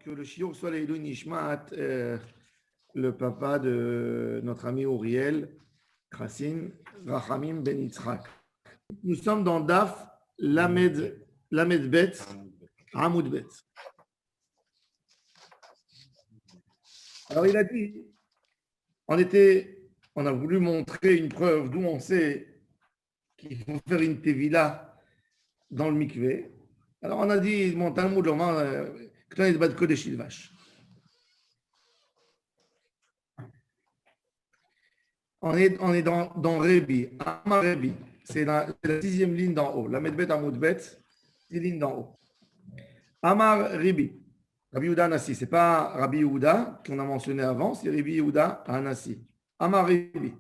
que le shiur soit l'Eilou Nishmat, le papa de notre ami Uriel Krassin, Rachamim Ben Yitzhak. Nous sommes dans Daf Lamed Bet, Amoud Bet. Alors il a dit, on a voulu montrer une preuve d'où on sait qu'il faut faire une tevila dans le mikvé. Alors on a dit, mon Talmud, que tu as de Kodesh Ilvash. On est dans Rebi, Amar Rebi. C'est la sixième ligne d'en haut. La Medbet Amoudbet, 6 lignes d'en haut. Amar Rebi. Rabbi Yehuda Anassi. Ce n'est pas Rabbi Yehuda qu'on a mentionné avant, c'est Rabbi Yehuda Anassi. Amar Rebi.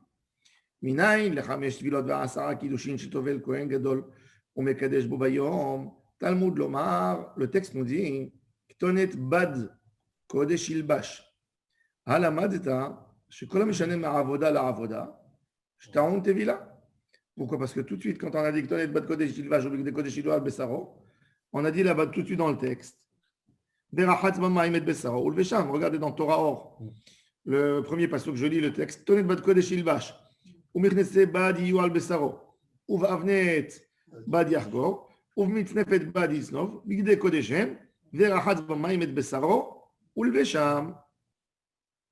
Minayin lechamesh tvilot ve'asara kiddushin shetovel kohen gadol umekadesh bo bayom. Talmud lomar. Le texte nous dit Ktonet bad kodesh ilbash. Halamadeta. Pourquoi? Parce que tout de suite, quand on a dit on a dit là-bas tout de suite dans le texte. Regardez dans Torah Or, le premier passage que je lis, le texte.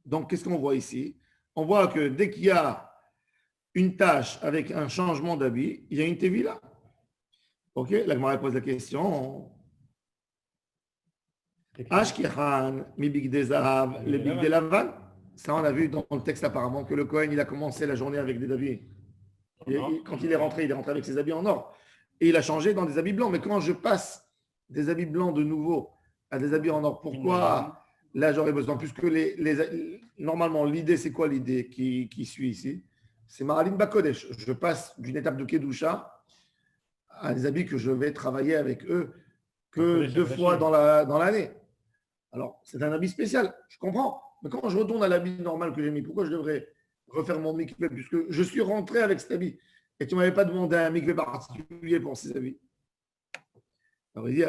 Donc, qu'est-ce qu'on voit ici? On voit que dès qu'il y a une tâche avec un changement d'habit, il y a une tevila. Ok, la Gemara pose la question. Ashkechan, mi bigde zahav, le bigde lavan. Ça, on a vu dans le texte apparemment que le Kohen, il a commencé la journée avec des habits. Quand il est rentré avec ses habits en or. Et il a changé dans des habits blancs. Mais quand je passe des habits blancs de nouveau à des habits en or, pourquoi? Là, j'aurais besoin, puisque normalement, l'idée, c'est quoi l'idée qui suit ici? C'est Maralim Bakodesh. Je passe d'une étape de Kedusha à des habits que je vais travailler avec eux que 2 fois dans l'année. Alors, c'est un habit spécial, je comprends. Mais quand je retourne à l'habit normal que j'ai mis, pourquoi je devrais refaire mon mikvé? Puisque je suis rentré avec cet habit et tu ne m'avais pas demandé un mikvé particulier pour ces habits. Alors, il dit,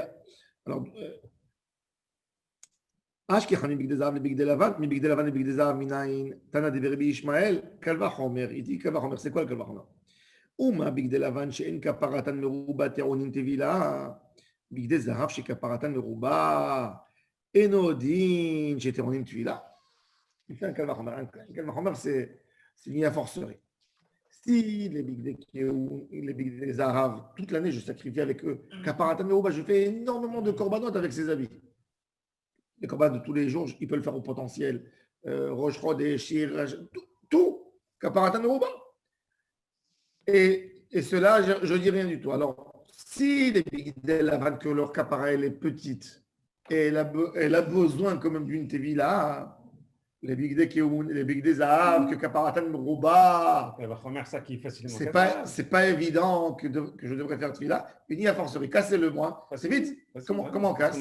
Ashkechani bigde zahav le bigde lavan, mi bigde lavan le bigde zahav minayin, Tana de Rabbi Ishmael, Kalva Chomer. Il dit Kalva Chomer, c'est quoi le Kalva Chomer? Uma bigde lavan she'en kaparatan meruba te'onin tevila, bigde zahav she kaparatan meruba, enodin she te'onin tevila. Il fait un Kalva Chomer. Un Kalva Chomer, c'est lié à forcerie. Si les bigde zahav, toute l'année, je sacrifie avec eux, kaparatan meruba, je fais énormément de korbanot avec ces habits. Les combats de tous les jours, ils peuvent le faire au potentiel. Rosh Chodesh, Shir, tout. Kaparatan Meruba. Et cela, je ne dis rien du tout. Alors, si les bigdei lavan, que leur kapara elle est petite, et elle a besoin quand même d'une tevila, les bigdei keoun, les bigdei zahav, que kaparatan Meruba, c'est pas évident que je devrais faire tevila. Une à forcerie, cassez-le-moi. C'est vite. Comment on casse?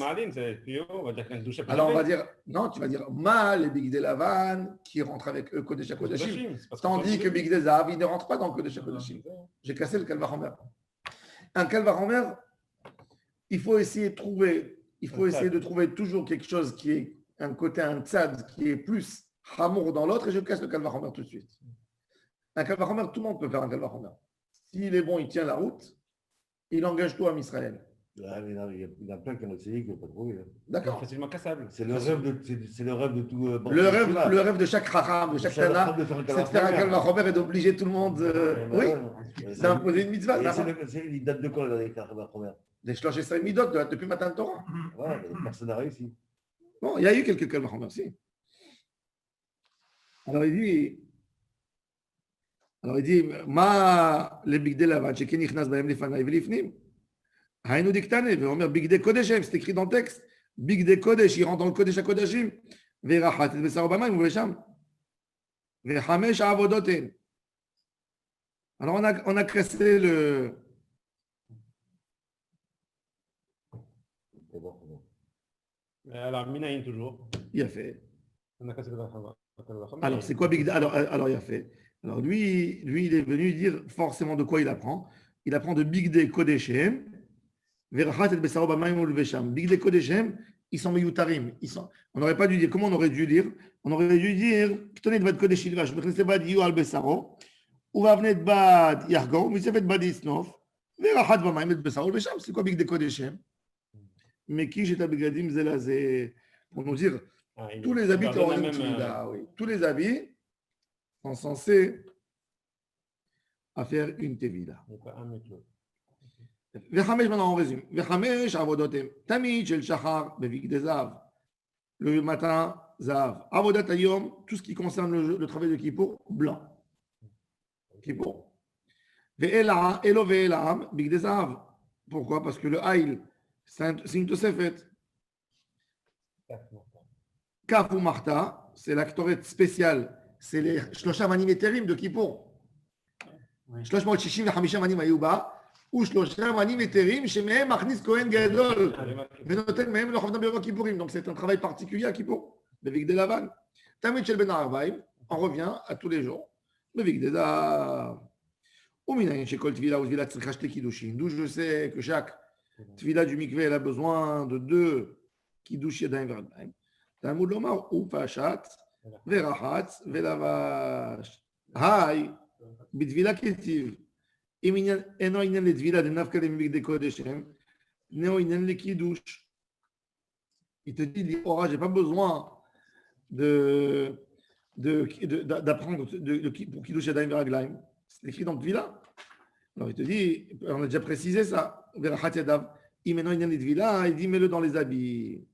Alors on va dire, non, tu vas dire mal les bigdei lavan qui rentrent avec eux Kodesh HaKodashim. Tandis que bigdei zahav, ils ne rentrent pas dans Kodesh HaKodashim. J'ai cassé le Kalva Chomer. Un Kalva Chomer, il faut essayer de trouver toujours quelque chose qui est un côté, un tzad, qui est plus hamour dans l'autre, et je casse le Kalva Chomer tout de suite. Un Kalva Chomer, tout le monde peut faire un Kalva Chomer. S'il est bon, il tient la route, il engage tout à Israël. Il y a plein qui ont essayé qui n'ont pas trouvé. D'accord. Facilement cassable. C'est le rêve de tout. Le rêve de chaque Raham, de chaque Tana, c'est de faire un Kalva Chomer et d'obliger tout le monde. Oui, c'est imposer une mitzvah. Il date de quand les Kalva Chomer? Des Shlosh Esrei Midot, depuis matin de Torah. Ouais, personne n'a réussi. Bon, il y a eu quelques Kalva Chomer, si. Alors il dit, Ma le bigdei lavan, sheken nichnas bahem lefanai velifnim. Haïnou diktane, veomer bigdei kodeshem, c'est écrit dans le texte. Bigdei kodesh, il rentre dans le kodesh hakodashim. Verachat et besaro bamayim uvesham. Vechamesh avodoten. Alors on a cassé le. Alors, Minaïn toujours. Il a fait. On a cassé le Kalva. Alors, c'est quoi bigdei? Alors, il a fait. Alors, lui, il est venu dire forcément de quoi il apprend. Il apprend de bigdei kodeshem. Verachat et besaro bamayim uvesham. Bigdei kodeshem, ils sont meyutarim. On n'aurait pas dû dire, comment on aurait dû dire? On aurait dû dire, tenez de votre kodesh ilvash, mechnese bad yu al besaro, ou va venir bad yargo, mais c'est fait bad isnof, verachat va maïmet besaro, besham, c'est quoi big de kodeshem? Mais qui j'ai tabigadim zelazé? Pour nous dire, tous les habits pardonne ont même, oui. Tous les habits sont censés à faire une tevila. il y a pas un mec là. וחמש, maintenant on résume. וחמש עבודות הם תמיד של שחר בבגדי זהב. Le matin, zav. Avodat hayom, tout ce qui concerne le travail de Kippour, blanc. Kippour. Elo ve'elam, bigde zav. Pourquoi? Parce que le haïl, c'est une tosefet. Kaf ou marta, c'est l'actorette spéciale. C'est les shlosha manim eterim de Kippour. Shlosh mot shishim v'chamisha manim ayuba. ou שלושה מנים היתרים שמהם מכניס כהן גדול ונותן מהם לחובתם ביום הכיפורים. Donc c'est un travail particulier à Kippour, בבגדי לבן. תמיד של בין הערביים, on revient à tous les jours, בבגדי זהב. ומנין שכל טבילה וטבילה צריכה שתי קידושים. D'où je sais que chaque טבילה du mikveh elle a besoin de deux קידוש ידיים ורגליים. תלמוד לומר, ופשט ורחץ ולבש. היי, בטבילה כתיב. אם אינו עניין לטבילה דנפקא למבגדי קודש הם, אינו עניין לקידוש. Il te dit, oh, j'ai pas besoin d'apprendre pour Kiddush Yadayim Veraglaim. C'est écrit dans Tvila. Alors il te dit, on a déjà précisé ça. Verachat Yadav. Imeno Inyan Tvila, il dit, mets-le dans les habits.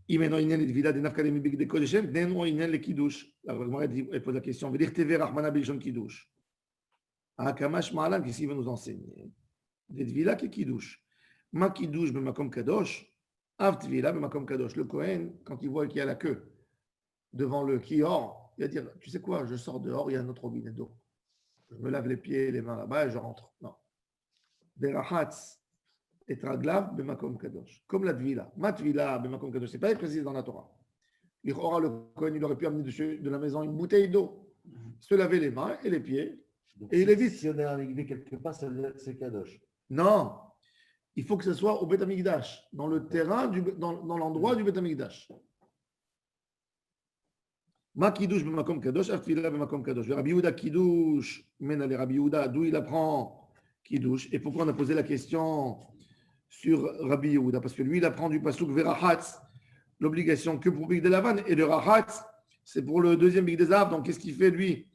Imeno Inyan Tvila, denafka le mibig de Kodeshem, deno Inyan le Kiddush. Alors elle pose la question, veut dire Teve Rahmana Bilshon Kiddush. Ah, Kamash Ma'alan, qu'est-ce qu'il va nous enseigner? Des Tvila qui Kiddush. Ma Kiddush, Bemakom Kadosh. Av Tvila, Bemakom Kadosh. Le Kohen, quand il voit qu'il y a la queue devant le Kior, il va dire, tu sais quoi, je sors dehors, il y a un autre robinet d'eau. Je me lave les pieds et les mains là-bas et je rentre. Non. Berachatz et Traglav, Bemakom Kadosh. Comme la Tvila. Ma Tvila, Bemakom Kadosh. C'est pas précisé dans la Torah. Le Kohen, il aurait pu amener de la maison une bouteille d'eau, se laver les mains et les pieds. Donc, Et il évite. Si on est arrivé quelque part, c'est Kadosh. Non. Il faut que ce soit au Beth Amikdash, dans le terrain, dans l'endroit du Beth Amikdash. Ma Kiddush b'makom kadosh, afila b'makom kadosh. Rabbi Yehuda Kiddush, mène les Rabbi Yehuda, d'où il apprend Kiddush. Et pourquoi on a posé la question sur Rabbi Yehuda? Parce que lui, il apprend du pasuk Verahatz, l'obligation que pour Big de Lavan, et le Rahatz, c'est pour le deuxième Big des Arts. Donc qu'est-ce qu'il fait lui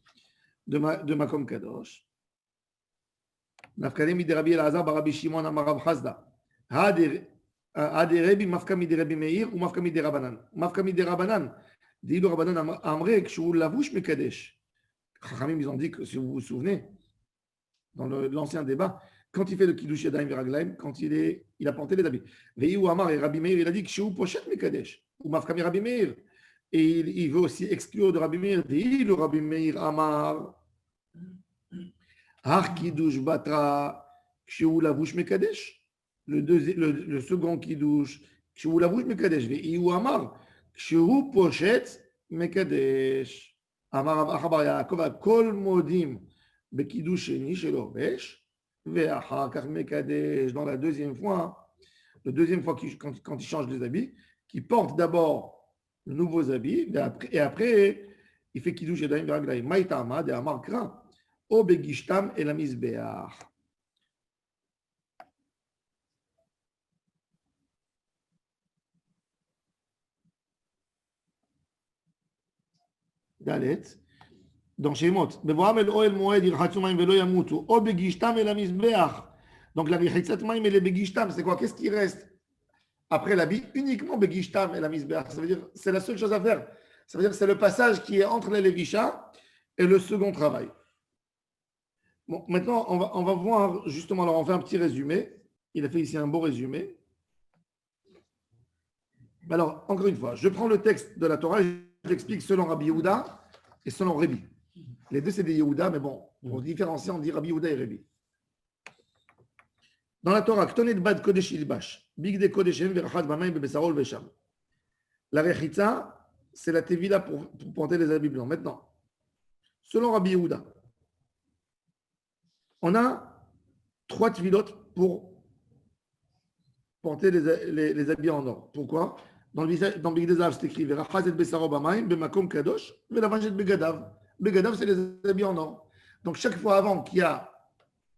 de Makom Kadosh? Nafkalemi de Rabbi Elazar, Rabbi Shimon, Amarav Hazda. Hadi Rabbi Mafkami de Rabbi Meir ou Mafkami de Rabbanan. Mafkami de Rabbanan. Dit le Rabbanan Amrek, Shou Lavouche Mekadesh. Chachamim, ils ont dit que, si vous vous souvenez, dans l'ancien débat, quand il fait le Kiddush Yadayim Veraglaim, quand il a porté les habits. Veiou Amar et Rabbi Meir, il a dit que Shou Pochet Mekadesh. Ou Mafkami Rabbi Meir. Et il veut aussi exclure de Rabbi Meir. Dit le Rabbi Meir Amar. Har Kiddush Batra, Kshu Lavouche Mekadesh. Le second Kiddush, Kshu Lavouche Mekadesh. Veiou Amar, Kshu Pochet Mekadesh. Amar Achabar Yaakov, Kol Modim, Bekiddush Sheni Shelovesh, Ve'achar Kach Mekadesh. Dans la deuxième fois, quand il change les habits, qui porte d'abord de nouveaux habits, et après, il fait Kiddush Yadayim Veraglaim. Maïtama de Amar Kra. O begishtam et la misbeach. Dalet. Dans Shemot. Bevoam el oel moed irchatzu maim velo yamutu. O begishtam et la misbeach. Donc la richitzat maim et le begishtam, c'est quoi? Qu'est-ce qui reste après l'habit? Uniquement begishtam et la misbeach. Ça veut dire c'est la seule chose à faire. Ça veut dire que c'est le passage qui est entre les levisha et le second travail. Bon, maintenant, on va voir, justement, alors on fait un petit résumé. Il a fait ici un beau résumé. Alors, encore une fois, je prends le texte de la Torah et je l'explique selon Rabbi Yehuda et selon Rébi. Les deux, c'est des Yehuda, mais bon, pour différencier, on dit Rabbi Yehuda et Rébi. Dans la Torah, Ktonet Bad Kodesh Ilbash, Big de Kodeshem, Verachat Bamaim, Bebesarol, Besham. La Rechitza, c'est la Tevila pour porter les habits blancs. Maintenant, selon Rabbi Yehuda, on a 3 tvilot pour porter les habits en or. Pourquoi? Dans Bigdei Zahav, c'est écrit Verachaz et Besaro Bamaim, Bemakom Kadosh, Velavaj et Begadav. Begadav, c'est les habits en or. Donc, chaque fois avant qu'il y a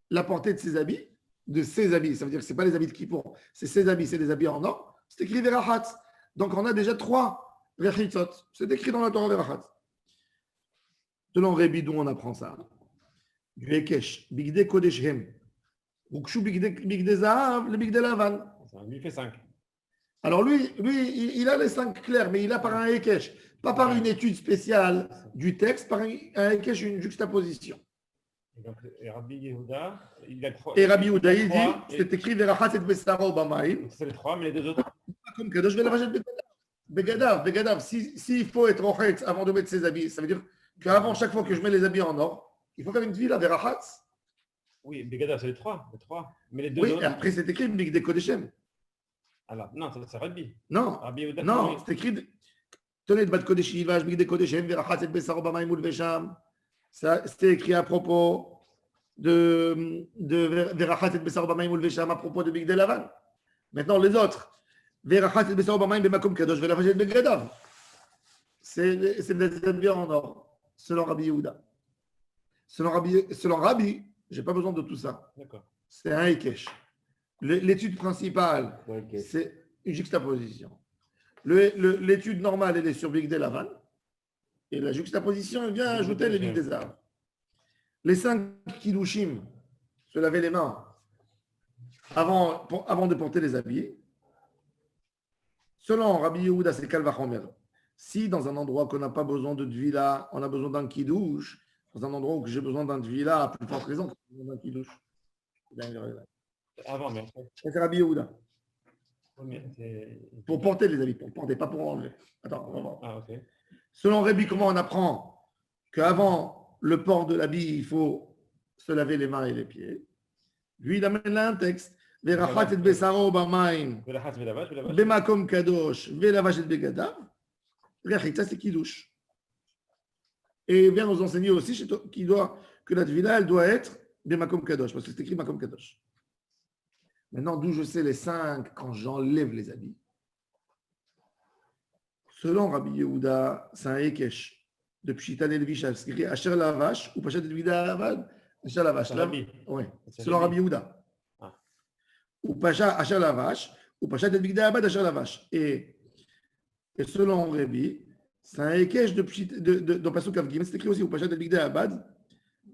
la portée de ses habits, ça veut dire que ce n'est pas les habits de Kippour, c'est ses habits, c'est les habits en or, c'est écrit Verachatz. Donc, on a déjà 3 Vechitzot. C'est écrit dans la Torah Verachatz. Selon Rébi, d'où on apprend ça? Du Hekesh, Bigdei Kodeshem, Ukshu Bigdei Zahav, le Bigdei Lavan. Lui, il fait 5. Alors lui, il a les 5 clairs, mais il a par un Hekesh, pas par une étude spéciale du texte, par un Hekesh, une juxtaposition. Et Rabbi Yehuda, il a 3. Et Rabbi Yehuda, il dit, c'est écrit Verachatz et Besaro Bamaim. C'est les 3, mais les 2 autres. Comme Kadosh, je vais la racheter Begadav. S'il faut être Rochetz avant de mettre ses habits, ça veut dire qu'avant chaque fois que je mets les habits en or, il faut faire une tvila Verachatz. Oui, Begadav, c'est les 3. Mais les 2 Oui, autres. et après c'est écrit Bigdei Kodeshem. Alors, non, c'est Rabbi. Non, Rabbi Yehuda, non, c'est écrit. Tenez de Bat Kodesh Yivash, Bigdei Kodeshem, Verachatz et Besaro Bamaim ou Vesham. C'était écrit à propos de Verachatz et Besaro Bamaim ou Vesham, à propos de Bigdei Lavan. Maintenant, les autres. Verachatz et Besaro Bamaim, Bemakom Kadosh, Velavaj et Begadav. C'est des habits en or, selon Rabbi Yehuda. Selon Rabbi, je n'ai pas besoin de tout ça. D'accord. C'est un Hekesh. L'étude principale, Ok. c'est une juxtaposition. L'étude normale, elle est sur Bigdei Lavan. Et la juxtaposition, elle vient ajouter les Bigdei Zahav. Les 5 Kiddushim, se laver les mains avant de porter les habits. Selon Rabbi Yehuda, c'est Kalvachomer. Si dans un endroit qu'on n'a pas besoin de Tvila, on a besoin d'un Kiddush, dans un endroit où j'ai besoin d'un Tvila, à plus forte raison, j'ai besoin d'un Kiddush. Avant, mais après. C'est Rabbi Yehuda. Oui, mais c'est- Pour porter les habits, pour porter, pas pour enlever. Attends, on va voir. Ah, ok. Selon Rabbi, comment on apprend qu'avant le port de l'habit, il faut se laver les mains et les pieds? Lui, il amène là un texte. Verachatz et Besaro Bamaim, Velachatz, Velavash. Bemakom Kadosh, Velavash et Begadav. Rechitza, c'est Kiddush. Et il vient nous enseigner aussi que la Tvila, elle doit être Bemakom Kadosh, parce que c'est écrit Makom Kadosh. Maintenant, d'où je sais les 5 quand j'enlève les habits? Selon Rabbi Yehuda, c'est un Hekesh de Pshita Delvisha, c'est écrit Asher Lavash ou Pachat Delvida Avad, Asher Lavash. C'est Rabbi. Oui, C'est selon Rabbi. Rabbi Yehuda. Ah. Ou Pacha Asher Lavash ou Pachat Delvida Avad, Asher Lavash. Et selon Rabbi, c'est un Hekesh dans Pasuk Avgim, c'est écrit aussi ou Pachat Delvida Abad,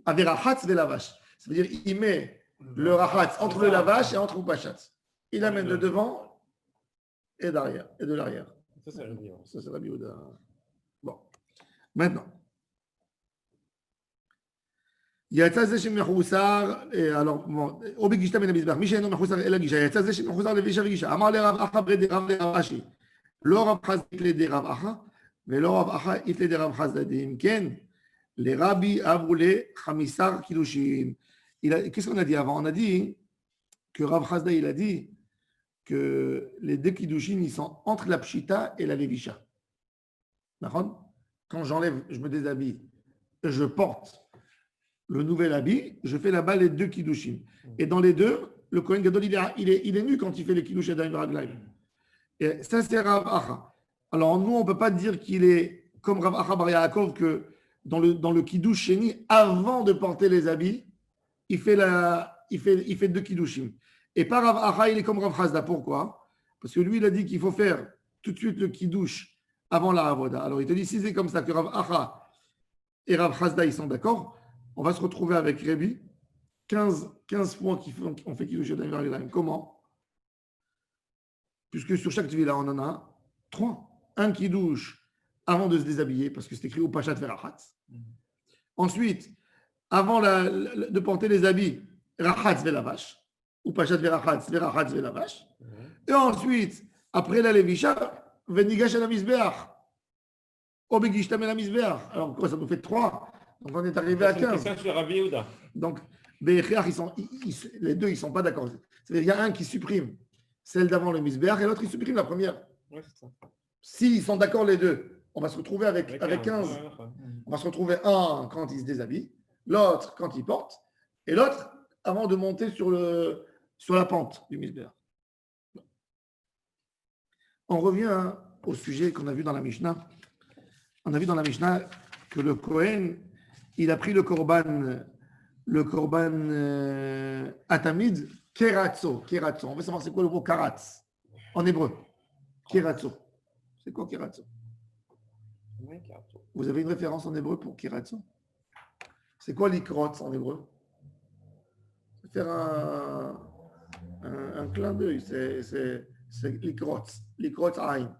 Averachatz Velavash. Ça veut dire il met le Rachatz entre le Lavash et entre le Pachat. Il amène de devant et derrière, et de l'arrière. Ça, c'est Rabbi. Ouais. Ça, c'est Rabbi Yehuda. Bon. Maintenant. יצא זה שמחוסר, או בגישתה מן המזבח, מי שאינו מחוסר אלא גישה, יצא זה שמחוסר לבישה וגישה. אמר לרב אחא ברי דרב לרב אשי, לא רב חסדא איתלי דרב אחא, ולא רב אחא איתלי דרב חסדא דאם כן, לרבי אבו לחמיסר קידושין. Qu'est-ce qu'on a dit avant? On a dit que Rav Chasda, il a dit que les 2 kiddushin, ils sont entre la pshita et la levisha. D'accord? Quand j'enlève, je me déshabille, je porte le nouvel habit, je fais là-bas les 2 kiddushin. Et dans les 2, le Kohen Gadol, il est nu quand il fait les kiddush Yadayim Raglayim. Et ça, c'est Rav Acha. Alors, nous, on ne peut pas dire qu'il est comme Rav Acha Bar Yaakov, que dans le kiddush sheni, avant de porter les habits, il fait 2 kiddushim. Et par Rav Acha, il est comme Rav Chasda. Pourquoi? Parce que lui, il a dit qu'il faut faire tout de suite le kiddush avant la avoda. Alors, il te dit, si c'est comme ça que Rav Acha et Rav Chasda, ils sont d'accord, on va se retrouver avec Rébi, 15 fois qu'on fait kiddush Yadayim Raglayim. Comment? Puisque sur chaque tvila, on en a 3. Un kiddush avant de se déshabiller, parce que c'est écrit au Pachat Verachatz. Ensuite, avant de porter les habits, Rachatz Velavash, ou Pachat Verachatz, Verachatz Velavash. Et ensuite, après la Levisha, Venigash la Misbeach, Obegishtam la Misbeach. Alors, quoi, ça nous fait 3. Donc, on est arrivé à 15. C'est sur Rabbi Yehuda. Donc, les 2, ils ne sont pas d'accord. C'est-à-dire, il y a un qui supprime celle d'avant le Misbeach et l'autre, il supprime la première. Ouais, c'est ça. S'ils sont d'accord les 2, on va se retrouver avec 15. Ouais. On va se retrouver un quand il se déshabille, l'autre quand il porte, et l'autre avant de monter sur la pente du misbéach. on revient au sujet qu'on a vu dans la Mishnah. On a vu dans la Mishnah que le Kohen, il a pris le korban atamid, keratzo. On veut savoir c'est quoi le mot karatz en hébreu. Keratzo. C'est quoi keratzo? Vous avez une référence en hébreu pour keratzo? C'est quoi l'ikrot en hébreu? C'est faire un clin d'œil. C'est l'ikrot. L'ikrot aïn.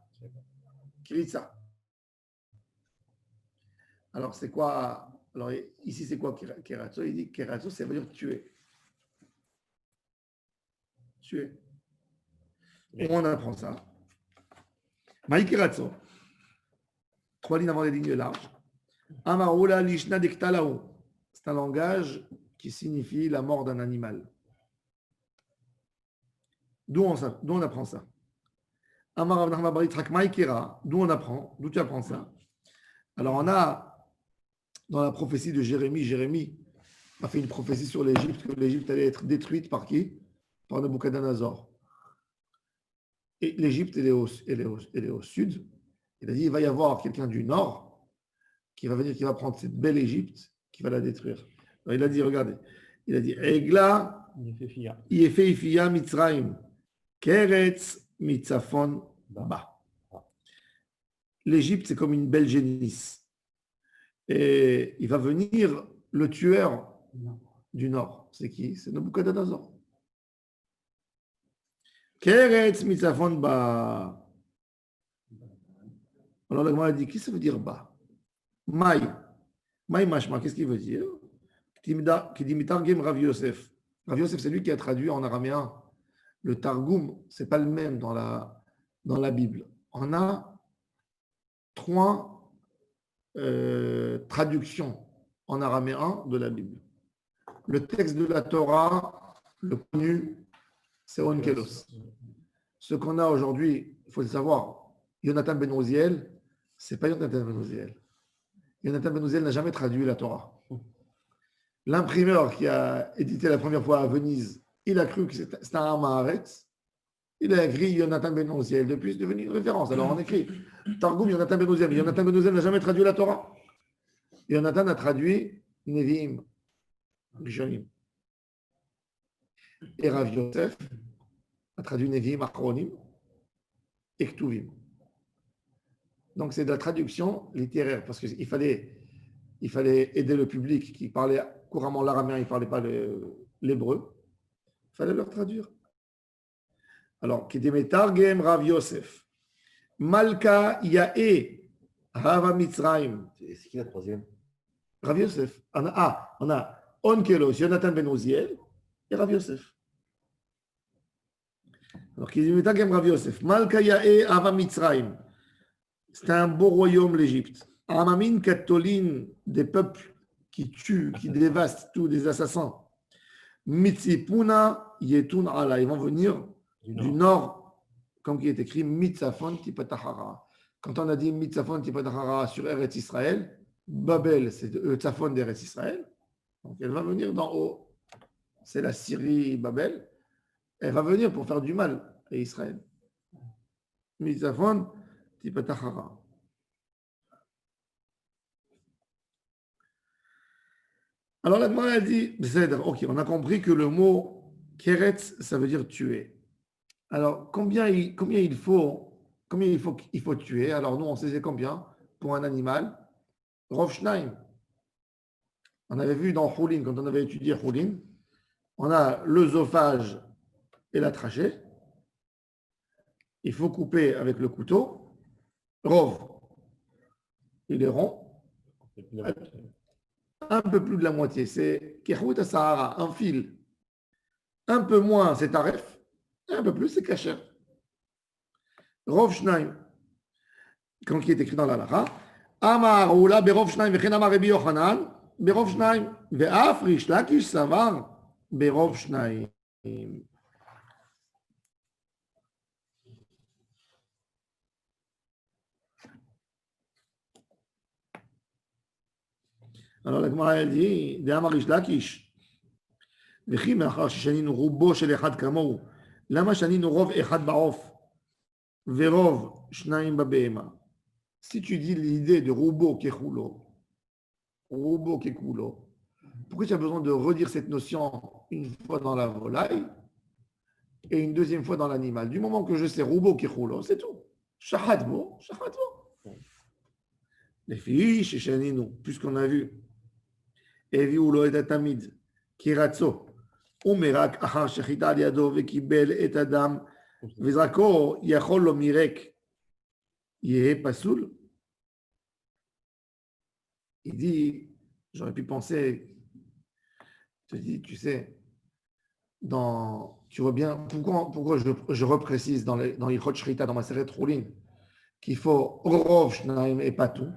Kiritza. Alors, c'est quoi? Alors, ici, c'est quoi keratzo? Il dit keratzo, ça veut dire tuer. Tuer. Et on apprend ça. Maï keratzo. 3 lignes avant les lignes larges. Amaroula lishna dektalao. C'est un langage qui signifie la mort d'un animal. D'où on apprend ça? Amar Rav Nachman bar Yitzchak maï kera. D'où on apprend? D'où tu apprends ça? Alors, on a dans la prophétie de Jérémie a fait une prophétie sur l'Égypte, que l'Égypte allait être détruite par qui? Par Nabuchodonosor. Et l'Égypte, elle est au sud. Il a dit, il va y avoir quelqu'un du nord qui va venir, qui va prendre cette belle Égypte, qui va la détruire. Alors, il a dit, regardez, il a dit, Egla, Yefeifia Mitzraim, Keretz Mitzafon Ba. L'Égypte, c'est comme une belle génisse. Et il va venir le tueur du nord. C'est qui? C'est Nabuchodonosor. Keretz mitzafon ba. Alors la Gemara dit, qu'est-ce que ça veut dire ba? Maï. Maï mashma, qu'est-ce qu'il veut dire? Qui dit mitargem Rav Yosef. Rav Yosef, c'est lui qui a traduit en araméen. Le Targum, c'est pas le même dans la Bible. On a 3 traduction en araméen de la Bible. Le texte de la Torah, le connu, c'est Onkelos. Ce qu'on a aujourd'hui, il faut le savoir, Yonatan ben Uziel, c'est pas Yonatan ben Uziel. Yonatan ben Uziel n'a jamais traduit la Torah. L'imprimeur qui a édité la première fois à Venise, il a cru que c'était un Maharetz. Il a écrit Yonatan ben Uziel. Depuis, c'est devenu une référence. Alors on écrit Targum Yonatan ben Uziel. Mais Yonatan ben Uziel n'a jamais traduit la Torah. Yonatan a traduit Nevi'im, Rishonim. Et Rav Yosef a traduit Nevi'im, Achronim et Ktuvim. Donc c'est de la traduction littéraire parce qu'il fallait aider le public qui parlait couramment l'araméen, il ne parlait pas l'hébreu. Il fallait leur traduire. Alors, Kedemetargem Rav Yosef, Malka Yae, Hava Mitzrayim. C'est qui la troisième? Rav Yosef. On a Onkelos, Yonatan ben Uziel et Rav Yosef. Alors, Kedemetargem Rav Yosef, Malka Yae, Hava Mitzrayim. C'est un beau royaume, l'Égypte. Amamin Katolin, des peuples qui tuent, qui dévastent tous, des assassins. Mitzipuna Yetun Ala. Ils vont venir du nord, comme qui est écrit Mitzafon Tipatahara. Quand on a dit Mitzafon Tipatahara sur Eretz Israël, Babel, c'est Tzafon d'Eretz Israël. Donc elle va venir d'en haut. C'est la Syrie, Babel. Elle va venir pour faire du mal à Israël. Mitzafon Tipatahara. Alors la Gemara dit, ok, on a compris que le mot Keretz, ça veut dire tuer. Alors combien il faut tuer? Alors nous on sait combien pour un animal? Rov Shnaim. On avait vu dans Choulin, quand on avait étudié Choulin, on a l'œsophage et la trachée. Il faut couper avec le couteau. Rov, il est rond. Un peu plus de la moitié, c'est Kehut Sahara, un fil. Un peu moins, c'est Taref. Et un peu plus, c'est Kacher. Rov Shnaim, quand il est écrit dans la Lara, Amar Oula Berov Shnaim, Vechen Amar Rabbi Yochanan, Berov Shnaim, Ve'af Rish Lakish Savar, Berov Shnaim. Alors la Gemara elle dit, De'amar Rish Lakish, וכי מאחר ששנינו רובו של אחד כמוהו, למה שנינו רוב אחד בעוף? Verov shnaim babehema. Si tu dis l'idée de rubo kekulo, pourquoi tu as besoin de redire cette notion une fois dans la volaille et une deuxième fois dans l'animal? Du moment que je sais rubo kekulo, c'est tout. Shahadbo. Les filles, chez Shaninu, puisqu'on a vu, Evi ulo et atamid, kiratso, umerak achar shechita al yado vekibel et adam, vezrako yachol lo mirek, yehe pasoul. Il dit, j'aurais pu penser, je te dis, tu sais, tu vois bien, pourquoi je reprécise dans l'Ichot Shrita, dans ma série Troulin, qu'il faut Rov Shnaim et pas tout,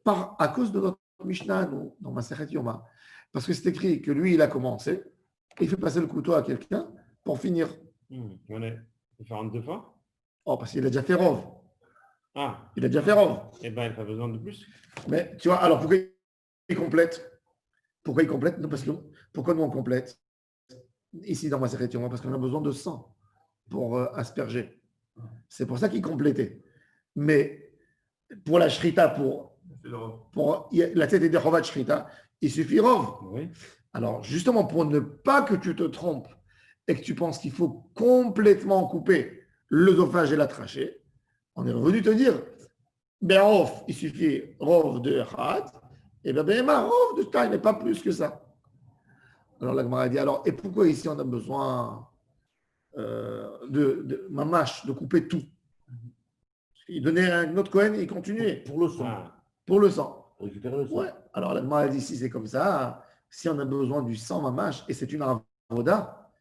à cause de notre Mishnah, nous, dans ma série Yoma. Parce que c'est écrit que lui, il a commencé, il fait passer le couteau à quelqu'un pour finir. On est faire en deux fois. Oh, parce qu'il a déjà fait Rov. Ah. Il a déjà fait Rov. Eh bien, il n'a pas besoin de plus. Mais tu vois, alors pourquoi il complète? Pourquoi il complète? Non, parce que pourquoi nous on complète ici dans ma série Yoma? Parce qu'on a besoin de sang pour asperger. C'est pour ça qu'il complétait. Mais pour la Shrita, pour la tête des Chovat Shrita, il suffit Rov. Oui. Alors, justement, pour ne pas que tu te trompes et que tu penses qu'il faut complètement couper l'œsophage et la trachée, on est revenu te dire, Be'of, il suffit Rov de Echad, et Be'ema, Rov de Shtaim, mais pas plus que ça. Alors, la Gemara dit, alors, et pourquoi ici on a besoin de mamash, de couper tout? Il donnait un autre Cohen et il continuait. Pour le sang. Pour le sang. Pour récupérer le sang. Ouais. Alors, la Gemara dit, si c'est comme ça, si on a besoin du sang mamash, et c'est une avoda,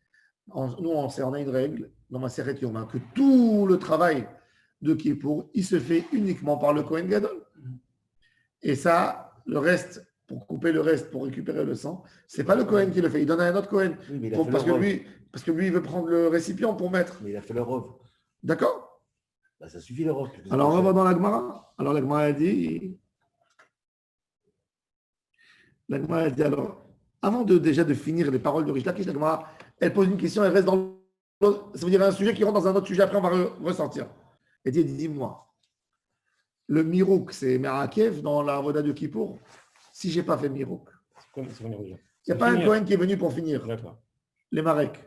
nous, on a une règle dans ma Seret Yoma, que tout le travail de Kippour, il se fait uniquement par le Kohen Gadol. Et ça, le reste, pour couper le reste, pour récupérer le sang, c'est pas le Kohen qui le fait. Il donne à un autre Kohen. Oui, parce que lui, il veut prendre le récipient pour mettre. Mais il a fait le rov. D'accord? Bah, ça suffit le rov. Alors, on va voir dans la Gemara. Alors, la Gemara dit... La Gemara dit alors... Avant déjà de finir les paroles de Rish Lakish, la Gemara, elle pose une question, elle reste dans l'autre. Ça veut dire un sujet qui rentre dans un autre sujet, après on va ressortir. Elle dit, dis-moi, le mirouk, c'est Merakev dans la Voda de Kippour? Si je n'ai pas fait mirouk. Il n'y a pas un Kohen qui est venu pour finir. D'accord. Les marek.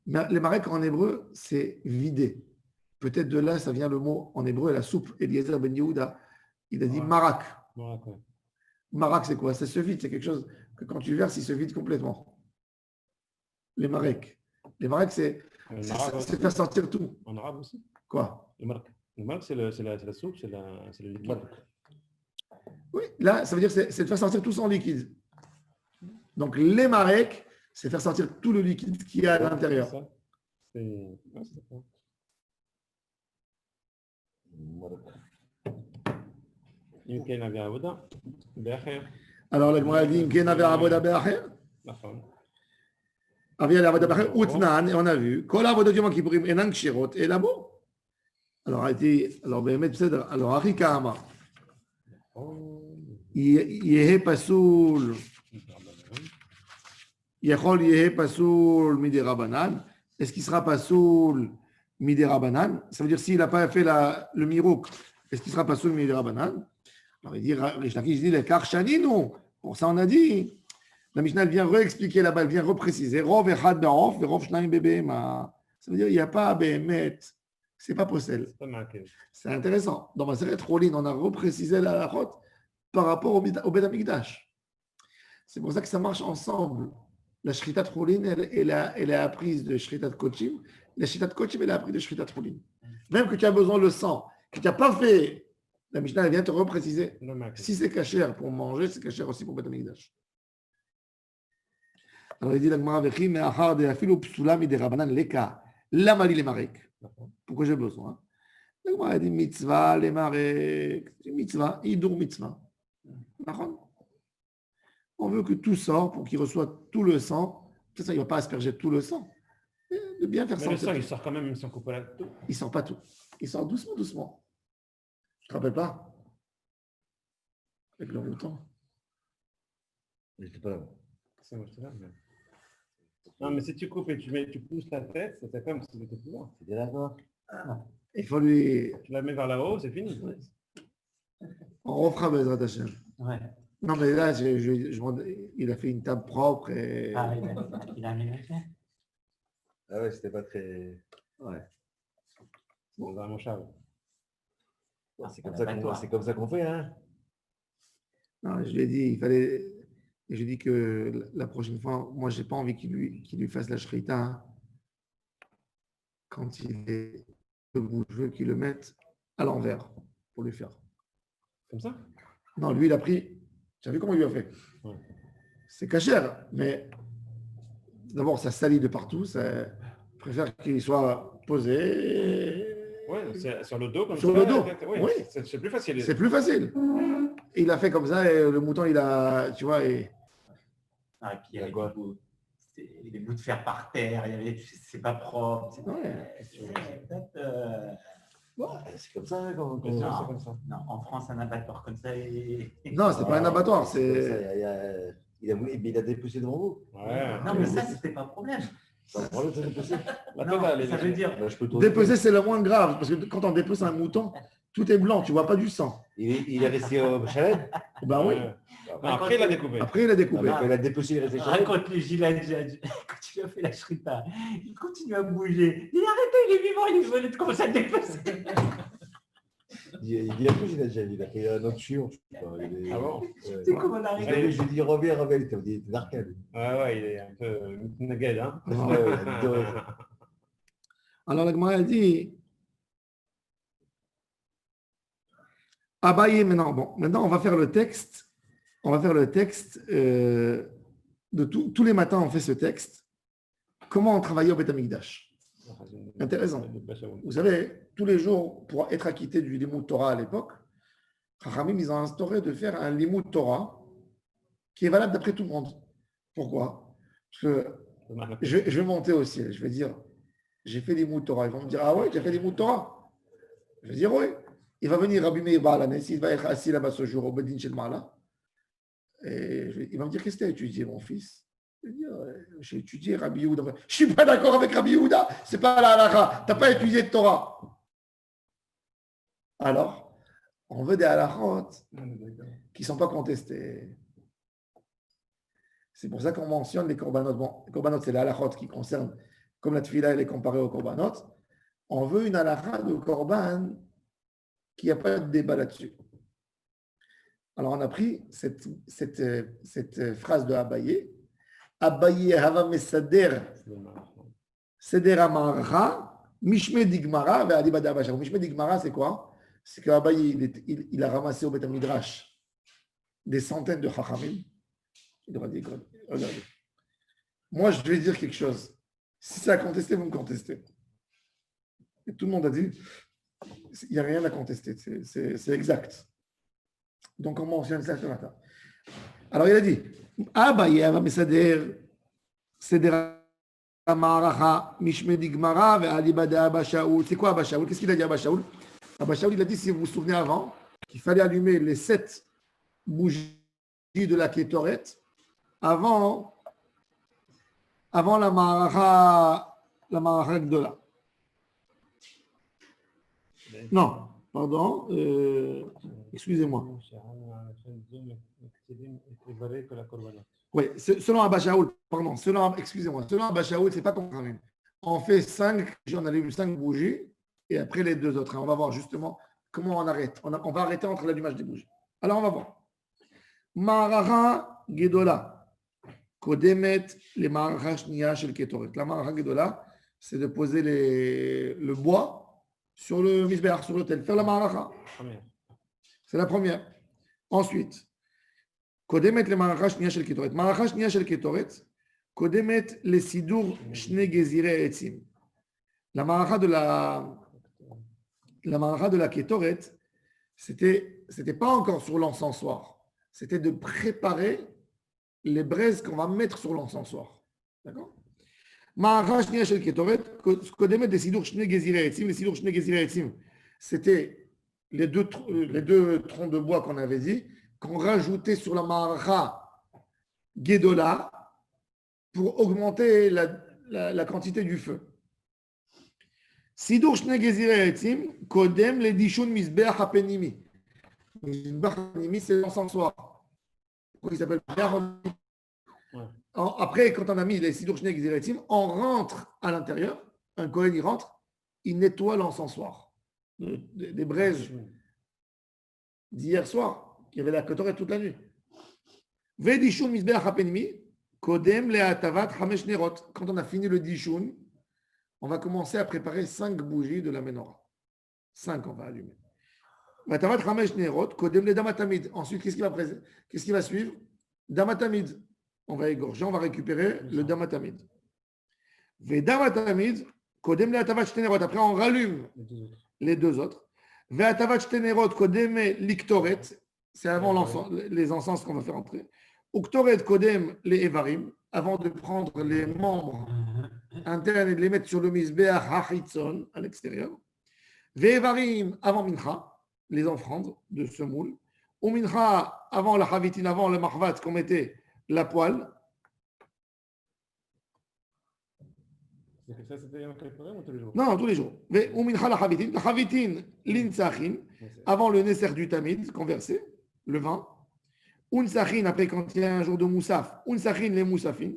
Les marek en hébreu, c'est vider. Peut-être de là, ça vient le mot en hébreu, la soupe. Eliezer Ben Yehuda, il a dit marak. Marak, c'est quoi? Ça se vide, c'est quelque chose que quand tu verses, il se vide complètement. Les marek. Les marek, c'est faire sortir tout. En arabe aussi? Quoi? Le marek, c'est la soupe, c'est le liquide. Oui, là, ça veut dire que c'est de faire sortir tout son liquide. Donc, les marek, c'est faire sortir tout le liquide qu'il y a à l'intérieur. Alors, la Gemara dit qu'il y avait avoda be'acher. Avait avoda be'acher utnan, et on a vu. Kol avoda de Yom Kippourim enan kshirot et labo. Alors, elle dit, alors, Ari Kahama. Yehe pasoul. Yechol yehe pasoul midi rabanan. Est-ce qu'il sera pasoul midi rabanan? Ça veut dire s'il n'a pas fait le mirouk, est-ce qu'il sera pasoul midi rabanan? Alors il dit, Rish Lakish dit, les karchaninu. Pour ça, on a dit, la Mishnah vient réexpliquer là-bas, elle vient repréciser. Rov echad be'of, rov shnaim be'behema. Ça veut dire, il n'y a pas behemet. C'est pas possel. C'est intéressant. Dans ma série Trollin, on a reprécisé la halachot par rapport au Bet Amikdash. C'est pour ça que ça marche ensemble. La Shrita Trollin, elle est apprise de Shrita Kochim. La Shrita Kochim, elle est apprise de Shrita Trollin. Même que tu as besoin de sang, que tu n'as pas fait, la Mishnah vient te repréciser. Si c'est cachère pour manger, c'est cachère aussi pour Bet Amikdash. Alors il dit la Gemara Vechi, mais achar de afilu psula mi de Rabanan leka, lamali le marek. Pourquoi j'ai besoin? La Gemara dit mitzvah le marek. Mitzvah, idur mitzvah. On veut que tout sort pour qu'il reçoit tout le sang. C'est ça, il ne va pas asperger tout le sang. De bien faire mais sortir. le sang, il sort quand même, même si on coupe la tout. Il ne sort pas tout. Il sort doucement, doucement. Tu ne te rappelles pas? Avec le mouton. Je n'étais pas là. C'est moi, j'étais là. Non, mais si tu coupes et tu pousses la tête, c'est comme si c'était plus loin. C'était là-bas. Il faut lui. Tu la mets vers là-haut, c'est fini. On refera Bezrat Hashem. Ouais. Non, mais là, il a fait une table propre et. Ah, il a aménagé. Ah ouais, c'était pas très. Ouais. Bon, dans mon Charles. C'est comme ça qu'on fait, hein. Non, je lui ai dit, il fallait. Et je lui ai dit que la prochaine fois, moi, j'ai pas envie qu'il lui fasse la shrita. Hein. Quand il est debout, je veux qu'il le mette à l'envers pour lui faire. Comme ça? Non, lui, il a pris. Tu as vu comment il lui a fait? Ouais. C'est cachère, mais d'abord, ça salit de partout. Ça... Je préfère qu'il soit posé. Oui, sur le dos comme Sur ça. le dos. Oui, Oui. c'est plus facile. C'est plus facile. Et il a fait comme ça et le mouton, il a. Tu vois, et. Ah, et puis il y avait des bouts de fer par terre, il y avait, c'est pas propre. Ouais. C'est comme ça, hein, quand Bien sûr, Non. c'est comme ça. Non, en France, un abattoir comme ça. Non, c'est pas un abattoir. C'est comme ça, C'est. il a dépecé devant vous. Ouais. Non, mais ça, c'était pas un problème. Ça me prend le temps de dépecer. La Non, totale, ça veut dire. Là, je peux te Dépecer, c'est le moins grave. Parce que quand on dépece un mouton, tout est blanc. Tu vois pas du sang. Il est resté au chalet. Ben oui. Ouais. Non, après, il a découpé. Après, il a découpé. Quand il a dépecé, il est resté au chalet. Raconte le Gilad, quand il a fait la shrita, il continue à bouger. Il a arrêté, il est vivant, il venait de commencer à dépecer. Il dit en plus, il a déjà dit, il a fait un autre chiot. Ah bon? C'est comment on arrive. Je lui ai dit, reviens, il était d'arcade. Ouais, il est un peu nugget, hein. Alors, la Gemara, elle dit. Abaye maintenant. Bon, maintenant, on va faire le texte. On va faire le texte de tous les matins, on fait ce texte. Comment on travaillait au Beth Amikdash. Intéressant. Vous savez, tous les jours, pour être acquitté du Limud Torah à l'époque, Chachamim, ils ont instauré de faire un Limud Torah qui est valable d'après tout le monde. Pourquoi? Parce que je vais monter au ciel, je vais dire, j'ai fait Limud Torah. Ils vont me dire, ah ouais, tu as fait Limud Torah? Je vais dire, oui. Il va venir Rabbi Meir Baal HaNes, il va être assis là-bas ce jour au Bedin Shel Ma'ala. Et il va me dire, qu'est-ce que tu as étudié, mon fils? Je vais dire, j'ai étudié Rabbi Yehuda. Je ne suis pas d'accord avec Rabbi Yehuda, ce n'est pas la halakha. Tu n'as pas étudié de Torah. Alors, on veut des halakhot qui ne sont pas contestés. C'est pour ça qu'on mentionne les korbanot. Bon, les korbanot, c'est les halakhot qui concernent, comme la tefila, elle est comparée aux korbanot. On veut une halakha de korban qui n'y a pas de débat là-dessus. Alors, on a pris cette phrase de Abaye. Abaye hava mesader seder amaracha mishme digmara ve'ali bada abasha. Mishme digmara, c'est quoi? C'est qu'Abaye, il a ramassé au Beth Midrash des centaines de chachamim. Il aura dit, regardez. Moi, je vais dire quelque chose. Si c'est à contester, vous me contestez. Et tout le monde a dit, il n'y a rien à contester. C'est exact. Donc, on mentionne ça ce matin. Alors, il a dit, Abaye va mesader seder amaracha mishme digmara ve'ali bada Abba Shaul. C'est quoi Abba Shaul? Qu'est-ce qu'il a dit Abba Shaul? Abba Shaul, il a dit, si vous vous souvenez avant, qu'il fallait allumer les 7 bougies de la Kétoret avant la Maracha Gdola. Non, pardon, excusez-moi. Oui, selon Abba Shaul, pardon, selon Abba Shaul, c'est pas comme ça même. On fait 5, on allume 5 bougies, et après les 2 autres. On va voir justement comment on arrête. On va arrêter entre l'allumage des bougies. Alors, on va voir. Maracha Gedola. Kodemet, les Maracha Shniya Shel Ketoret. La Maracha Gedola, c'est de poser le bois sur le misbéach, sur l'autel. Faire la Maracha. C'est la première. Ensuite, Kodemet, les Maracha Shniya Shel Ketoret. Maracha Shniya Shel Ketoret. Kodemet, les Sidur Shne Gezire Etzim. La Maracha de la Ketoret, c'était pas encore sur l'encensoir. C'était de préparer les braises qu'on va mettre sur l'encensoir. D'accord? Ma'arash Shniya Shel Ketoret, Kodemet des Sidur Shne Gezire Etzim. Les Sidur Shne Gezire Etzim, c'était les deux troncs de bois qu'on avait dit, qu'on rajoutait sur la Ma'aracha Gedola pour augmenter la quantité du feu. Sidur Shne Gezirei Etzim, Kodem le Dishun Mizbeach HaPenimi. Mizbeach HaPenimi, c'est l'encensoir. Pourquoi il s'appelle Ouais. Après, quand on a mis les Sidur Shne Gezirei Etzim, on rentre à l'intérieur, un Kohen il rentre, il nettoie l'encensoir. Des braises d'hier soir, qui avait la Ketoret toute la nuit. Vedishun Mizbeach HaPenimi, Kodem le Atavat Hamesh Nerot. Quand on a fini le Dishun, on va commencer à préparer 5 bougies de la menorah. 5, on va allumer. Atavat Hamesh Nerot, Kodem le Damatamid. Ensuite, qu'est-ce qui va suivre? Damatamid. On va égorger, on va récupérer le Damatamid. Vedamatamid, Kodem le Atavat Shnenerot. Après, on rallume les deux autres. Ve'atavat Shnenerot, Kodem l'Iktoret. C'est avant les encens qu'on va faire entrer. Uktoret Kodem les Evarim. Avant de prendre les membres internes et de les mettre sur le Mizbeach Hachitzon, à l'extérieur. Ve'evarim avant Mincha, les offrandes de semoule. Ou Mincha avant la Chavitin, avant le Mahvat qu'on mettait la poêle. Ça, c'était un Kippurim ou tous les jours? Non, tous les jours. Ou Mincha la Chavitin. La Chavitin, l'Insachin, avant le Nesser du Tamid, qu'on versait, le vin. Unsachin, après quand il y a un jour de Moussaf. Unsachin, les Moussafin,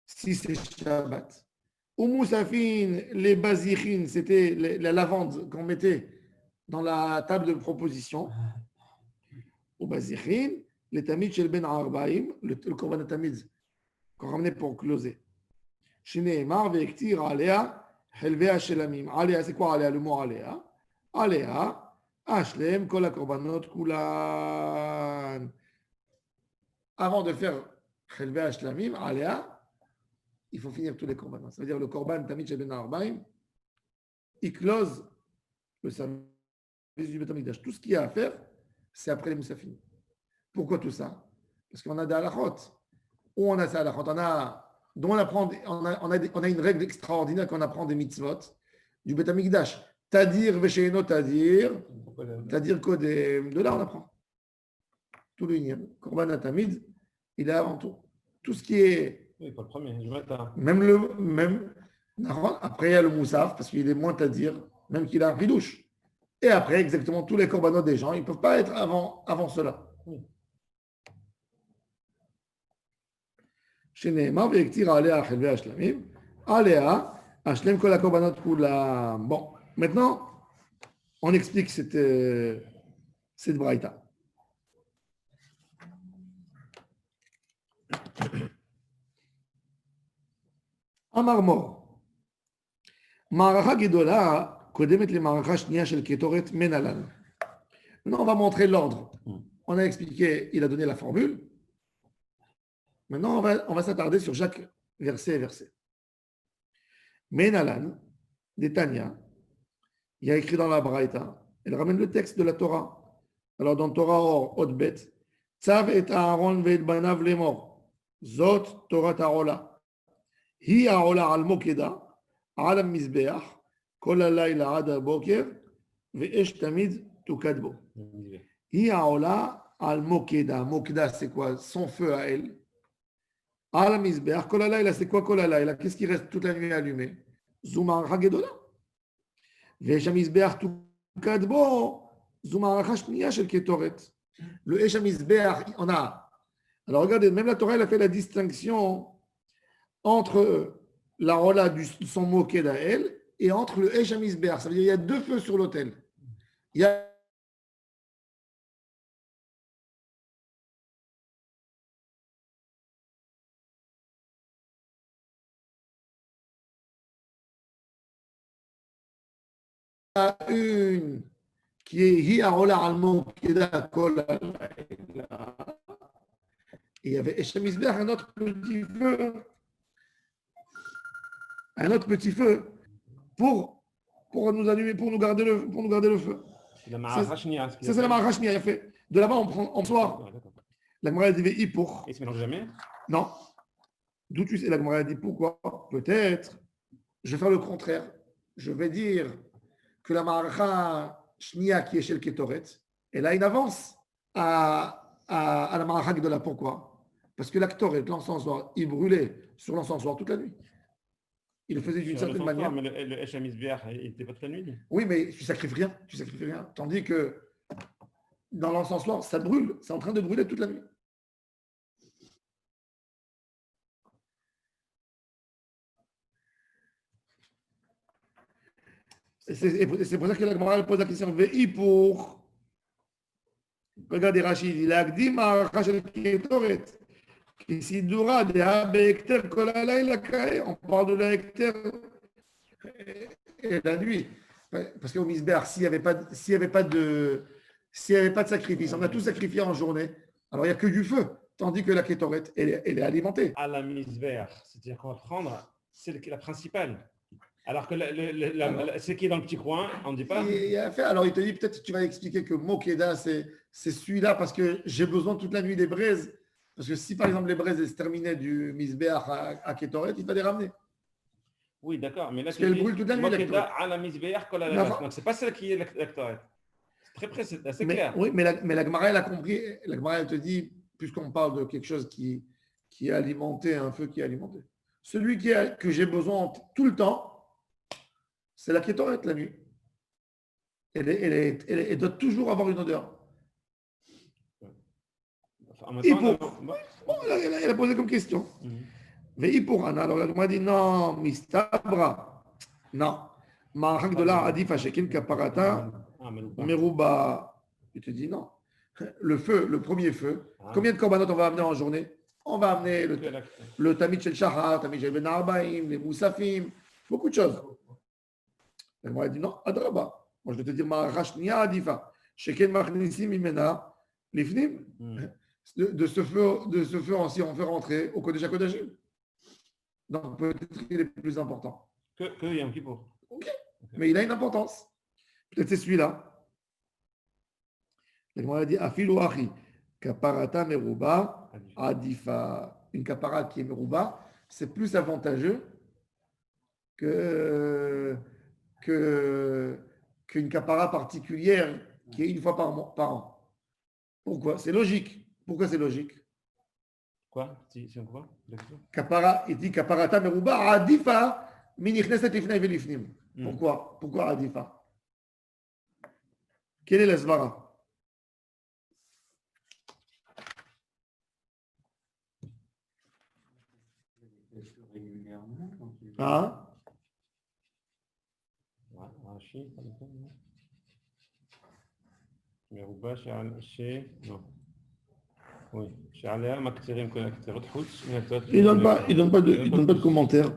si c'est Shabbat. Ou Moussafin, les Bazichin, c'était la lavande qu'on mettait dans la table de proposition. Ou Bazichin, les Tamid chez le Ben Arbaim, le Korban Tamid qu'on ramenait pour closer. Shineemar ve'ektir alea helvea shelamim. Alea, c'est quoi alea? Le mot alea. Alea, ashlem kol hakorbanot kulan. Avant de faire helvea shlamim, alea, il faut finir tous les korbanos. Ça veut dire le korban tamid shel ben arbaim, il close le service du Beit HaMikdash. Tout ce qu'il y a à faire, c'est après les moussafim. Pourquoi tout ça? Parce qu'on a des halachot. Où on a ces halachot? On a une règle extraordinaire qu'on apprend des mitzvot du Beit HaMikdash. Tadir vesheino tadir, tadir kodem. De là, on apprend. Tout le Inyan. Korban Tamid, il est avant tout. Tout ce qui est. Oui, pas le premier, du matin. Même après, il y a le Moussaf, parce qu'il est moins tadir, même qu'il a un ridouche. Et après, exactement, tous les korbanot des gens, ils ne peuvent pas être avant cela. Sheneemar ve'ektir alea chelvei hashlamim, alea hashlem kol hakorbanot kulam. Bon, maintenant, on explique cette braïta. Amar Mor. Ma'aracha gedola kodemet le ma'aracha shniya shel ketoret menalan. Maintenant, on va montrer l'ordre. On a expliqué, il a donné la formule. Maintenant, on va s'attarder sur chaque verset et verset. Menalan, des Tanya, il y a écrit dans la Braïta, elle ramène le texte de la Torah. Alors, dans Torah Or, Otbet, Tzav et Aaron ve'et banav lemor, Zot Torah Tarola. Hi Aola al Mokeda, al Mizbeach, Kol halayla ad haboker, ve'esh tamid tukadbo. Hi Aola al Mokeda. Mokeda, c'est quoi? Son feu à elle. Al Mizbeach, Kol halayla, c'est quoi Kol halayla? Qu'est-ce qui reste toute la nuit allumé? Zumar Hagedola. Ve'esh Mizbeach tukadbo, Zumar Hashniya shel Ketoret. Le Esh Mizbeach, on a. Alors regardez, même la Torah, elle a fait la distinction entre la rola de son moked à elle et entre le Esh HaMizbeach. Ça veut dire qu'il y a deux feux sur l'autel. Il y a une qui est Hi Arola al Mokeda Kol Halayla. Et il y avait Esh HaMizbeach, un autre petit feu pour nous allumer, pour nous garder le feu. La ma'aracha shniya. Ça, c'est la ma'aracha shniya, il a fait. De là-bas, on prend en soir. La Gemara dit pour. Et il se mélange jamais? Non. D'où tu sais, la Gemara dit pourquoi? Peut-être, je vais faire le contraire. Je vais dire que la ma'aracha shniya qui est chez le Ketoret, elle a une avance à la ma'aracha de la. Pourquoi? Parce que la Ketoret, l'encensoir, il brûlait sur l'encensoir toute la nuit. il le faisait d'une Sur le certaine transport, manière. mais le Esham Isbeach, il n'était pas toute la nuit. lui. Oui, mais tu sacrifies rien. Tu sacrifies rien. Tandis que dans l'encensoir, ça brûle. C'est en train de brûler toute la nuit. Et c'est pour ça que la Gemara pose la question VI pour. Regardez Rachid, il a dit Rachel Ketoret. Kisidura de Habekter Kolalay on parle de la hectare et la nuit. Parce qu'au Misber, s'il n'y avait pas de sacrifice, on a tout sacrifié en journée, alors il n'y a que du feu. Tandis que la Ketoret, elle est alimentée. À la misère, c'est-à-dire qu'on va prendre, c'est la principale. Alors que ce qui est dans le petit coin, on ne dit pas. Alors il te dit, peut-être tu vas expliquer que Mokeda, c'est celui-là parce que j'ai besoin toute la nuit des braises. Parce que si par exemple les braises se terminaient du Misbeach à Ketoret, il va les ramener. Oui, d'accord. Mais là, parce qu'elle brûle toute la nuit. À la misbeach, donc c'est pas celle qui est l'actorette. C'est très précis, c'est assez clair. Oui, mais la Gemara, elle a compris. La Gemara, elle te dit, puisqu'on parle de quelque chose qui est alimenté, un feu qui est alimenté. Celui que j'ai besoin tout le temps, c'est la Ketoret la nuit. Elle doit toujours avoir une odeur. Et pour... Bon, elle a posé comme question. Mais pour Anna, alors elle m'a dit non, Mistabra. Non. Mahak de la Adif Hashekin Kaparata, Meruba. Il te dit non. Le feu, le premier feu. Combien de korbanot on va amener en journée? On va amener le Tamid Shel Shahar, Tamid Shel Ben Arbaim, les Moussafim, beaucoup de choses. Elle m'a dit non, Adraba. Moi je vais te dire Mahashnia Adifa. Sheken Machnisim Imena, Lifnim. De ce feu ainsi, on fait rentrer au Kodesh HaKodashim. Donc, peut-être qu'il est plus important. Que Yom Kippour. Ok. Mais il a une importance. Peut-être c'est celui-là. La Gemara a dit Afilu Achi, Kaparata Meruba, Adifa. Une kapara qui est Meruba, c'est plus avantageux qu'une kapara particulière qui est une fois par an. Pourquoi? C'est logique. Pourquoi c'est logique? Quoi? Si on quoi? Kapara, il dit Kaparata Meruba, Adifa, Minichneset Lifnei Velifnim. Pourquoi? Pourquoi Adifa? Quelle est la svara? Hein? מרובה non. Oui. שעליה מקצירים כל הקצירות חוץ מהקצירות. Il donne pas de commentaire.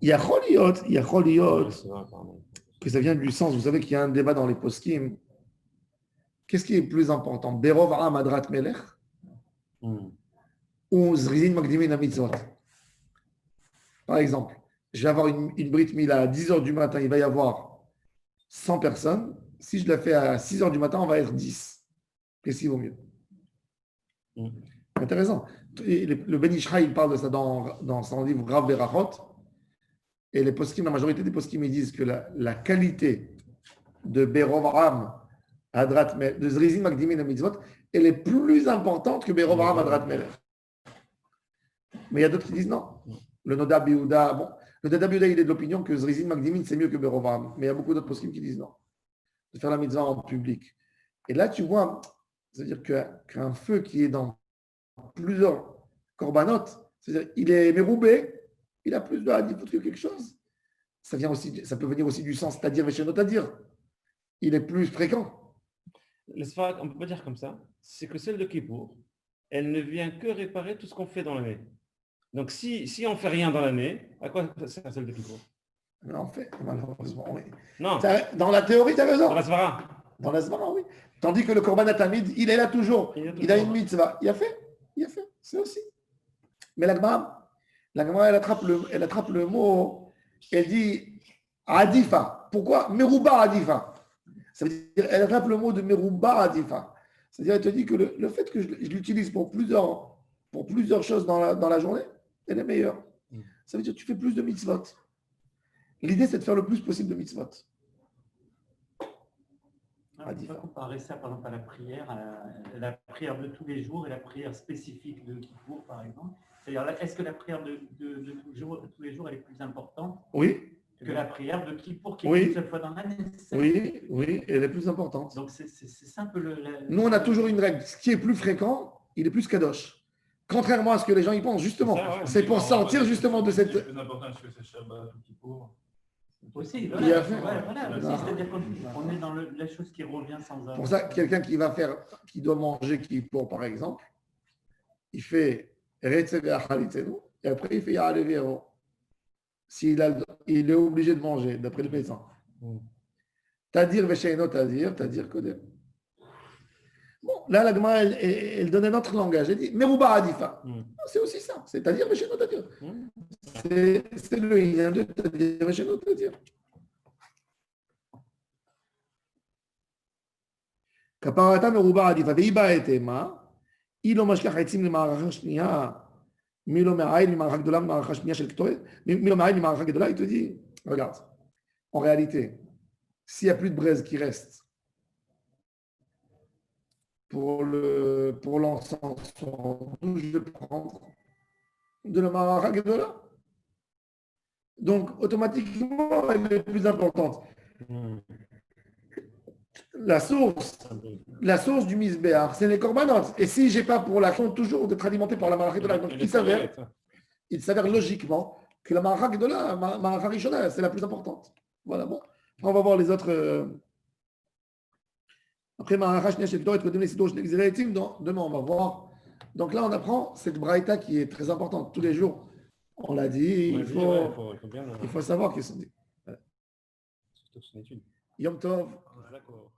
Il y a que ça vient du sens. Vous savez qu'il y a un débat dans les poskim. Qu'est-ce qui est plus important? Berov Am Adrat Melech ou Zrizin Magdimin Mitzvot? Par exemple, je vais avoir une Brit Mila à 10h du matin, il va y avoir 100 personnes. Si je la fais à 6h du matin, on va être 10. Qu'est-ce qui vaut mieux? Intéressant. Le Ben Ishra, il parle de ça dans son livre Rav Berachot. Et les poskim, la majorité des poskim, ils disent que la qualité de Berov Am Adrat Melech, de Zrizin Magdimin Mitzvot, elle est plus importante que Berov Am Adrat Melech. Mais il y a d'autres qui disent non. Le Nodab Yehuda, bon, le Nodab Yehuda, il est de l'opinion que Zrizin Magdimin, c'est mieux que Berov Am. Mais il y a beaucoup d'autres poskim qui disent non. De faire la mitzvah en public. Et là, tu vois, c'est-à-dire qu'un feu qui est dans plusieurs corbanotes, c'est-à-dire il est méroubé, il a plus de hadithot que quelque chose. Ça peut venir aussi du sens, c'est-à-dire, c'est-à-dire, il est plus fréquent. Le Sfarak, on ne peut pas dire comme ça, c'est que celle de Kippour, elle ne vient que réparer tout ce qu'on fait dans l'année. Donc si on ne fait rien dans l'année, à quoi sert celle de Kippour? En fait, malheureusement, oui. Non. Dans la théorie, tu as raison. Dans la Svara. Dans la Svara, oui. Tandis que le Korban Atamid, il est là toujours. Il a une mitzvah. Il a fait. C'est aussi. Mais la Gemara, elle attrape le mot. Elle dit Adifa. Pourquoi? Meruba Adifa. Ça veut dire, elle attrape le mot de Meruba Adifa. C'est-à-dire, elle te dit que le fait que je l'utilise pour plusieurs choses dans la journée, elle est meilleure. Ça veut dire que tu fais plus de mitzvot. L'idée, c'est de faire le plus possible de mitzvot. On peut comparer ça, par exemple, à la prière. La prière de tous les jours et la prière spécifique de Kippour, par exemple? C'est-à-dire, est-ce que la prière de tous les jours, elle est plus importante Oui, que la prière de Kippour qui Oui. est une seule fois dans l'année? oui, oui, elle est plus importante. Donc, c'est ça un peu le... Nous, on a toujours une règle. Ce qui est plus fréquent, il est plus kadosh. Contrairement à ce que les gens y pensent, justement. C'est ça, ouais. C'est pour sortir justement de cette... C'est plus important parce que c'est Shabbat ou Kippour. Aussi, Il voilà, a fait- voilà, aussi, Non. c'est-à-dire qu'on est dans la chose qui revient sans arrêt. Pour ça, quelqu'un qui doit manger Kippour, par exemple, il fait Retzeve Achalitzenu, et après il fait Ya'alevero. Il est obligé de manger, d'après le médecin. Tadir Vesheino Tadir, Tadir Kodem. Bon, là, la Gemara, elle donne un autre langage. Elle dit Meruba Adifa. C'est aussi ça. C'est Tadir Vesheino Tadir. C'est le lien de Tadir Vesheino Tadir. כפרתה מרובה עדיפה, והיא בהתאמה, היא לא משכח עצים למערכה שנייה, מי לא מעין ממערכה גדולה ממערכה שנייה של קטורת, מי לא מעין ממערכה גדולה, il te dit, regarde, en réalité, s'il n'y a plus de braise qui reste pour l'encens, d'où je vais prendre de la Maracha Gedola. Donc, automatiquement, elle est plus importante. La source du misbéar, c'est les korbanot. Et si je n'ai pas pour l'action toujours d'être alimenté par la Maracha Gedola, donc il s'avère logiquement que la Maracha Gedola, Maracha Rishona, c'est la plus importante. Voilà, bon. On va voir les autres. Après, Maracha Shnia Shel Ketoret, Kodem Lesidor Shel Gzirei Etzim, demain on va voir. Donc là, on apprend cette braïta qui est très importante. Tous les jours, on l'a dit, il faut savoir qu'ils sont dit. Surtout que c'est une étude. Yom Tov. D'accord.